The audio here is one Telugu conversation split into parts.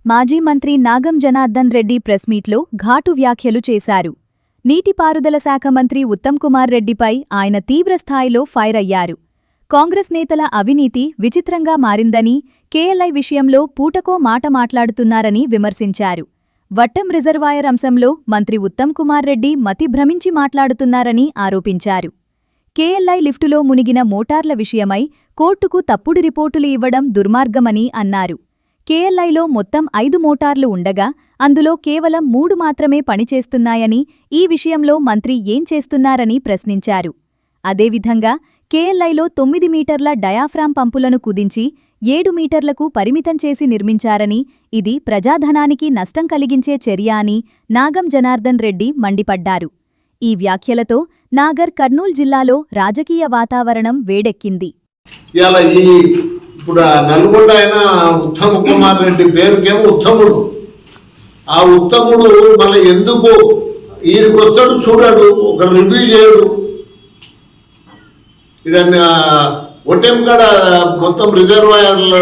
మాజీ మంత్రి నాగం జనార్దన్ రెడ్డి ప్రెస్ మీట్లో ఘాటు వ్యాఖ్యలు చేశారు. నీటిపారుదల శాఖ మంత్రి ఉత్తమ్ కుమార్ రెడ్డిపై ఆయన తీవ్రస్థాయిలో ఫైర్ అయ్యారు. కాంగ్రెస్ నేతల అవినీతి విచిత్రంగా మారిందని, కేఎల్ఐ విషయంలో పూటకో మాట మాట్లాడుతున్నారని విమర్శించారు. వట్టం రిజర్వాయర్ అంశంలో మంత్రి ఉత్తమ్ కుమార్ రెడ్డి మతి భ్రమించి మాట్లాడుతున్నారని ఆరోపించారు. కేఎల్ఐ లిఫ్టులో మునిగిన మోటార్ల విషయమై కోర్టుకు తప్పుడు రిపోర్టులు ఇవ్వడం దుర్మార్గమని అన్నారు. కేఎల్ఐలో మొత్తం 5 మోటార్లు ఉండగా అందులో కేవలం 3 మాత్రమే పనిచేస్తున్నాయని, ఈ విషయంలో మంత్రి ఏం చేస్తున్నారని ప్రశ్నించారు. అదేవిధంగా కేఎల్ఐలో 9 మీటర్ల డయాఫ్రామ్ పంపులను కుదించి 7 మీటర్లకు పరిమితం చేసి నిర్మించారని, ఇది ప్రజాధనానికి నష్టం కలిగించే చర్య అని నాగం జనార్దన్ రెడ్డి మండిపడ్డారు. ఈ వ్యాఖ్యలతో నాగర్ కర్నూల్ జిల్లాలో రాజకీయ వాతావరణం వేడెక్కింది. ఇప్పుడు నల్గొండ అయిన ఉత్తమ్ కుమార్ రెడ్డి పేరుకేమో ఉత్తముడు. ఆ ఉత్తముడు మళ్ళీ ఎందుకు ఈయనకి వస్తాడు చూడాడు, ఒక రివ్యూ చేయడు. ఇదన్నీ ఒట్టెంకాడ మొత్తం రిజర్వాయర్ల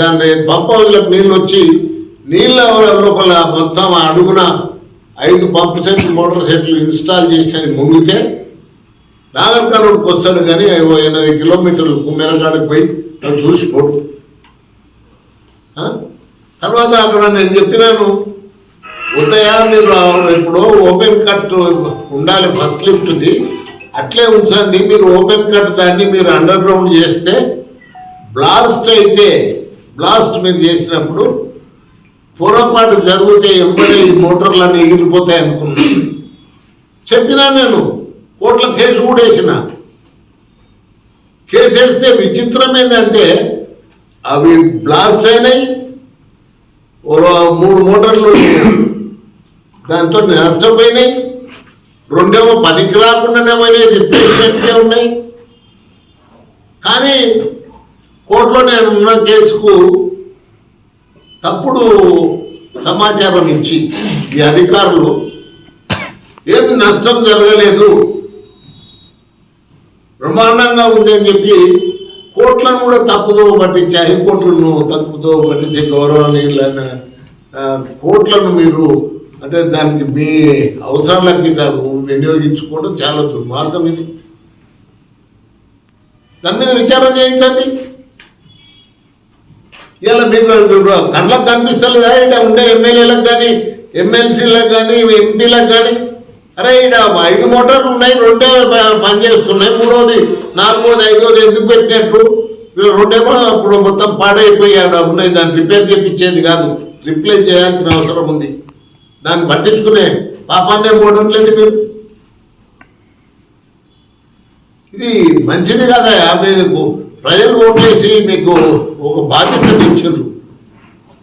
దాన్ని పంప్ హౌస్లకు నీళ్ళు వచ్చి నీళ్ళ లోపల మొత్తం అడుగున 5 పంప్ సెట్లు మోటార్ సెట్లు ఇన్స్టాల్ చేసి మునిగితే నాగర్ కర్నూలుకి వస్తాడు. కానీ 8 కిలోమీటర్లు కుమ్మెరగాడికి పోయి చూసిపోడు. తర్వాత అక్కడ నేను చెప్పినాను, ఉదయా మీరు ఇప్పుడు ఓపెన్ కట్ ఉండాలి, ఫస్ట్ లిఫ్ట్ది అట్లే ఉంచండి. మీరు ఓపెన్ కట్ దాన్ని మీరు అండర్ గ్రౌండ్ చేస్తే బ్లాస్ట్ అయితే బ్లాస్ట్ మీరు చేసినప్పుడు పొరపాటు జరిగితే ఎంబడే ఈ మోటార్లన్నీ ఎగిరిపోతాయి అనుకున్నాను. చెప్పినా నేను కోర్టులో కేసు కూడా వేసిన. కేసు వేస్తే విచిత్రం ఏంటంటే అవి బ్లాస్ట్ అయినాయి, 3 మోటార్లు దాంతో నష్టపోయినాయి, 2 పనికి రాకుండానే పోయినాయి, రిప్లేస్మెంట్గా ఉన్నాయి. కానీ కోర్టులో నేను ఉన్న కేసుకు తప్పుడు సమాచారం ఇచ్చి ఈ అధికారులు ఏమి నష్టం జరగలేదు, బ్రహ్మాండంగా ఉంది అని చెప్పి కోర్టులను కూడా తప్పుదో పట్టించి, హైకోర్టులను తప్పుదో పట్టించే గౌరవనీయులైన కోర్టులను మీరు అంటే దానికి మీ అవసరాలకి వినియోగించుకోవడం చాలా దుర్మార్గం. ఇది దాని మీద విచారణ చేయించండి. ఇలా మీకు కళ్ళకు కనిపిస్తలేదా ఇక్కడ ఉండే ఎమ్మెల్యేలకు కానీ ఎమ్మెల్సీలకు కానీ ఎంపీలకు కానీ, అరే ఇక్కడ 5 మోటార్లు ఉన్నాయి, 2 పనిచేస్తున్నాయి, 3వది 4వది 5వది ఎందుకు పెట్టినట్టు, 2 అప్పుడు మొత్తం పాడైపోయాడు ఉన్నాయి, దాన్ని రిపేర్ చేయించేది కాదు, రిప్లేస్ చేయాల్సిన అవసరం ఉంది. దాన్ని పట్టించుకునే పాపాన్నే పోవడం లేదు మీరు. ఇది మంచిది కదా. మీకు ప్రజలు ఓట్లేసి మీకు ఒక బాధ్యతను ఇచ్చారు,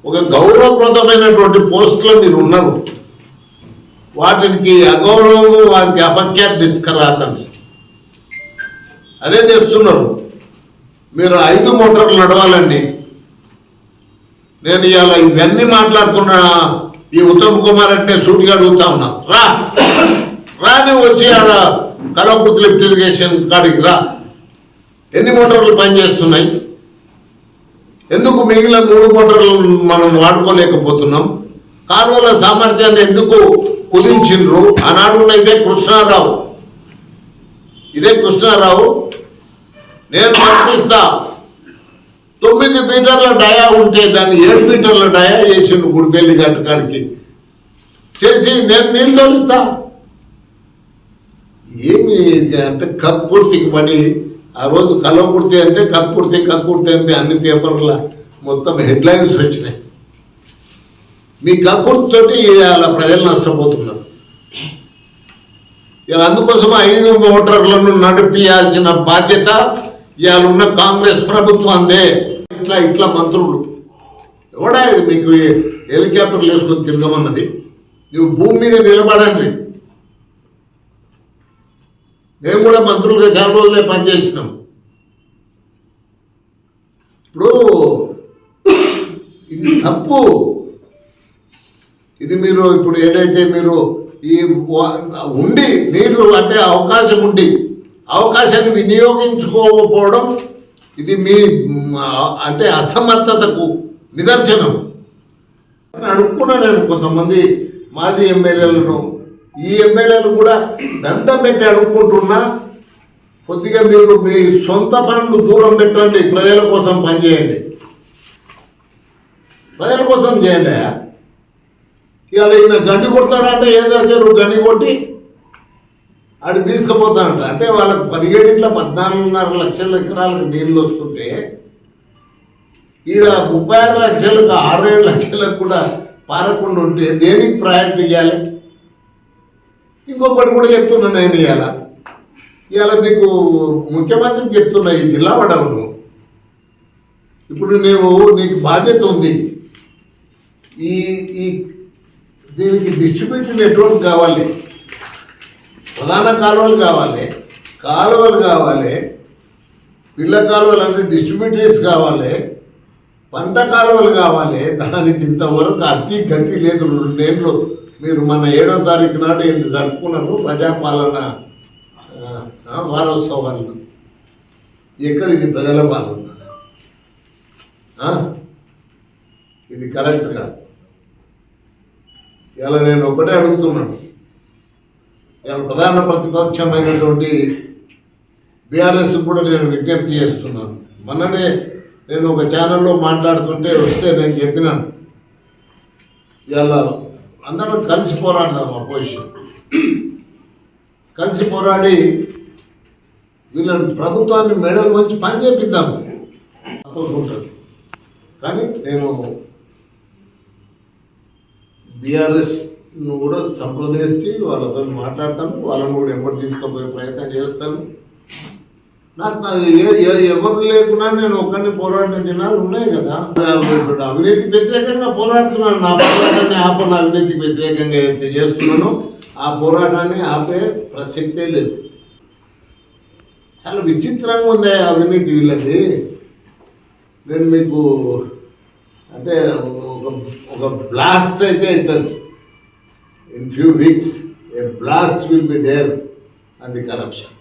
ఒక గౌరవప్రదమైనటువంటి పోస్టులో మీరు ఉన్నారు. వాటికి అగౌరవము, వారికి అపఖ్యాతి తీసుకురాకండి. అదే చేస్తున్నారు మీరు. 5 మోటార్లు నడవాలండి. నేను ఇవాళ ఇవన్నీ మాట్లాడుతున్న ఈ ఉత్తమ్ కుమార్ అంటే సూటిగా అడుగుతా ఉన్నా, రాని వచ్చి ఆడ కలవకుర్తి లిఫ్ట్ ఇరిగేషన్ కాడికి రా, ఎన్ని మోటార్లు పనిచేస్తున్నాయి, ఎందుకు మిగిలిన 3 మోటార్లు మనం వాడుకోలేకపోతున్నాం, కాలువల సామర్థ్యాన్ని ఎందుకు కుదించిండ్రు. ఆనాడున్న ఇదే కృష్ణారావు నేను పంపిస్తా 9 మీటర్ల డయా ఉంటే దాన్ని 7 మీటర్ల డయా చేసిండు గుడిపల్లి గట్టు కాడికి చేసి నేను నీళ్ళు తోలుస్తా. ఏమి అంటే కక్కుర్తికి పడి ఆ రోజు కలవకుర్తి అంటే కక్కుర్తి అంటే అన్ని పేపర్ల మొత్తం హెడ్లైన్స్ వచ్చినాయి. మీ కక్కుర్తితోటి అలా ప్రజలు నష్టపోతున్నారు. ఇలా అందుకోసం 5 మోటార్లను నడిపియాల్సిన బాధ్యత ఇవాళ ఉన్న కాంగ్రెస్ ప్రభుత్వందే. ఇట్లా మంత్రులు ఎవడా ఇది మీకు హెలికాప్టర్లు వేసుకొని తిరగమన్నది? నువ్వు భూమి మీద నిలబడండి. మేము కూడా మంత్రులుగా చాలా రోజులే పనిచేసినాం. ఇప్పుడు ఇది తప్పు. ఇది మీరు ఇప్పుడు ఏదైతే మీరు ఈ ఉండి నీరు అంటే అవకాశం ఉండి అవకాశాన్ని వినియోగించుకోకపోవడం ఇది మీ అంటే అసమర్థతకు నిదర్శనం. అని అడుక్కున్నా నేను కొంతమంది మాజీ ఎమ్మెల్యేలను. ఈ ఎమ్మెల్యేలు కూడా దండం పెట్టి అడుక్కుంటున్నా, కొద్దిగా మీరు మీ సొంత పనులు దూరం పెట్టండి, ప్రజల కోసం పనిచేయండి, ప్రజల కోసం చేయండి. ఇవాళ ఈయన గండి కొడతాడంటే ఏదో నువ్వు గండి కొట్టి ఆడికి తీసుకుపోతాడంట. అంటే వాళ్ళకి 14 లక్షల ఎకరాలకు నీళ్ళు వస్తుంటే ఈడ 36 లక్షలకు 6-7 లక్షలకు కూడా పారకుండా ఉంటే దేనికి ప్రయారిటీ ఇవ్వాలి? ఇంకొకటి కూడా చెప్తున్నా నేను, ఇవాళ మీకు ముఖ్యమంత్రికి చెప్తున్నా, ఈ జిల్లా వడవును ఇప్పుడు నీకు బాధ్యత ఉంది. ఈ ఈ దీనికి డిస్ట్రిబ్యూషన్ నెట్వర్క్ కావాలి, ప్రధాన కాలువలు కావాలి, పిల్ల కాలువలు అంటే డిస్ట్రిబ్యూటరీస్ కావాలి, పంట కాలువలు కావాలి. దానికి ఇంతవరకు అతి గతి లేదు. 2 ఏళ్ళు మీరు మన 7వ తారీఖు నాడు జరుపుకున్నారు ప్రజాపాలన వారోత్సవాలను. ఎక్కడిది ప్రజల పాలన? ఇది కరెక్ట్ కాదు. ఇలా నేను ఒకటే అడుగుతున్నాను, ఇలా ప్రధాన ప్రతిపక్షమైనటువంటి బీఆర్ఎస్ కూడా నేను విజ్ఞప్తి చేస్తున్నాను. మొన్ననే నేను ఒక ఛానల్లో మాట్లాడుతుంటే వస్తే నేను చెప్పినాను, ఇలా అందరం కలిసి పోరాడదాం, అపోజిషన్ కలిసి పోరాడి వీళ్ళని ప్రభుత్వాన్ని మెడల్ మంచి పని చేపిద్దాము అనుకుంటాను. కానీ నేను బీఆర్ఎస్ను కూడా సంప్రదించి వాళ్ళతో మాట్లాడతాను, వాళ్ళని కూడా ఎవరు తీసుకుపోయే ప్రయత్నం చేస్తాను. నాకు ఎవరు లేకున్నా నేను ఒక్కరిని పోరాడిన దినాలు ఉన్నాయి కదా. ఇప్పుడు అవినీతి వ్యతిరేకంగా పోరాడుతున్నాను. నా పోరాటాన్ని ఆపను. అవినీతికి వ్యతిరేకంగా ఏదైతే చేస్తున్నానో ఆ పోరాటాన్ని ఆపే ప్రసక్తే లేదు. చాలా విచిత్రంగా ఉంది అవినీతి వీళ్ళది. నేను మీకు అంటే ఒక బ్లాస్ట్ అయితే అవుతుంది. In few weeks a blast will be there on the corruption.